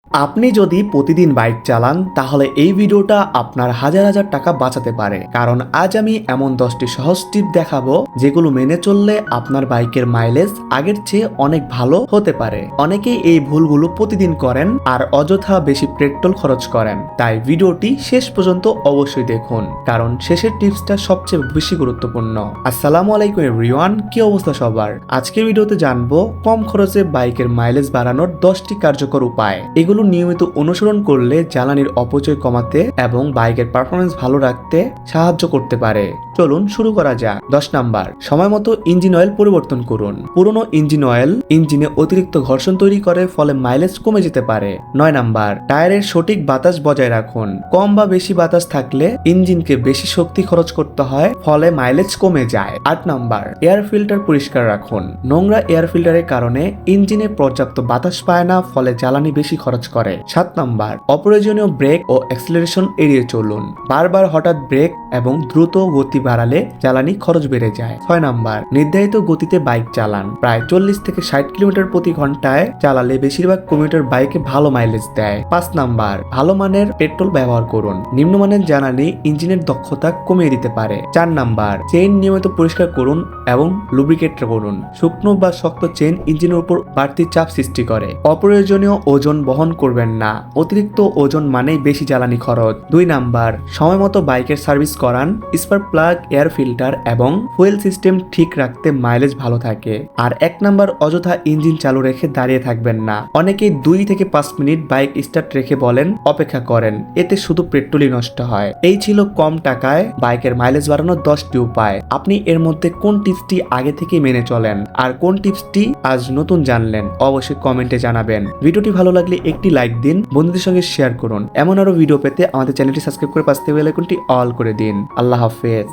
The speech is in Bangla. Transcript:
আপনি যদি প্রতিদিন বাইক চালান তাহলে এই ভিডিওটা আপনার হাজার হাজার টাকা বাঁচাতে পারে। কারণ আজ আমি এমন 10টি সহজ টিপ দেখাবো যেগুলো মেনে চললে আপনার বাইকের মাইলেজ আগের চেয়ে অনেক ভালো হতে পারে। অনেকেই এই ভুলগুলো প্রতিদিন করেন আর অযথা বেশি পেট্রোল খরচ করেন। তাই ভিডিওটি শেষ পর্যন্ত অবশ্যই দেখুন, কারণ শেষের টিপসটা সবচেয়ে বেশি গুরুত্বপূর্ণ। আসসালামু আলাইকুম এভরিওয়ান, কি অবস্থা সবার? আজকের ভিডিওতে জানবো কম খরচে বাইকের মাইলেজ বাড়ানোর 10টি কার্যকর উপায়। এগুলো নিয়মিত অনুসরণ করলে জ্বালানির অপচয় কমাতে এবং বাইকের পারফরমেন্স ভালো রাখতে সাহায্য করতে পারে। চলুন শুরু করা যাক। 10 নাম্বার, সময় মতো ইঞ্জিন অয়েল পরিবর্তন করুন। পুরনো ইঞ্জিন অয়েল ইঞ্জিনে অতিরিক্ত ঘর্ষণ তৈরি করে, ফলে মাইলেজ কমে যেতে পারে। 9 নাম্বার, টায়ারের সঠিক বাতাস বজায় রাখুন। কম বা বেশি বাতাস থাকলে ইঞ্জিনকে বেশি শক্তি খরচ করতে হয়, ফলে মাইলেজ কমে যায়। 8 নাম্বার, এয়ার ফিল্টার পরিষ্কার রাখুন। নোংরা এয়ার ফিল্টারের কারণে ইঞ্জিনে পর্যাপ্ত বাতাস পায় না, ফলে জ্বালানি বেশি খরচ করে। 7 নাম্বার, অপ্রয়োজনীয় ব্রেক ও অ্যাক্সিলারেশন এড়িয়ে চলুন। বারবার হঠাৎ ব্রেক এবং দ্রুত গতি বাড়ালে জ্বালানি খরচ বেড়ে যায়। 6 নাম্বার, নির্ধারিত গতিতে বাইক চালান। প্রায় 40 থেকে 60 কিলোমিটার প্রতি ঘন্টায় চালালে বেশিরভাগ কমিউটার বাইকে ভালো মাইলেজ দেয়। 5 নাম্বার, ভালো মানের পেট্রোল ব্যবহার করুন। নিম্নমানের জ্বালানি ইঞ্জিনের দক্ষতা কমিয়ে দিতে পারে। 4 নাম্বার, চেইন নিয়মিত পরিষ্কার করুন এবং লুব্রিকেট করুন। শুকনো বা শক্ত চেইন ইঞ্জিনের উপর বাড়তি চাপ সৃষ্টি করে। অপ্রয়োজনীয় ওজন বহন করবেন না। অতিরিক্ত ওজন মানেই বেশি জ্বালানি খরচ। 2 নাম্বার, সময় মতো বাইকের সার্ভিস করান। স্পার্ক প্লাগ, এয়ার ফিল্টার এবং ফুয়েল সিস্টেম ঠিক রাখতে মাইলেজ ভালো থাকে। আর 1 নাম্বার, অযথা ইঞ্জিন চালু রেখে দাঁড়িয়ে থাকবেন না। অনেকেই 2 থেকে 5 মিনিট বাইক স্টার্ট রেখে বলেন অপেক্ষা করেন, এতে শুধু পেট্রোলই নষ্ট হয়। এই ছিল কম টাকায় বাইকের মাইলেজ বাড়ানোর 10টি উপায়। আপনি এর মধ্যে কোন টিপসটি আগে থেকে মেনে চলেন আর কোন টিপসটি আজ নতুন জানলেন অবশ্যই কমেন্টে জানাবেন। ভিডিওটি ভালো লাগলে একটি লাইক দিন, বন্ধুদের সঙ্গে শেয়ার করুন। এমন আরো ভিডিও পেতে আমাদের চ্যানেলটি সাবস্ক্রাইব করে পাশে বেল আইকনটি অল করে দিন। আল্লাহ হাফেজ।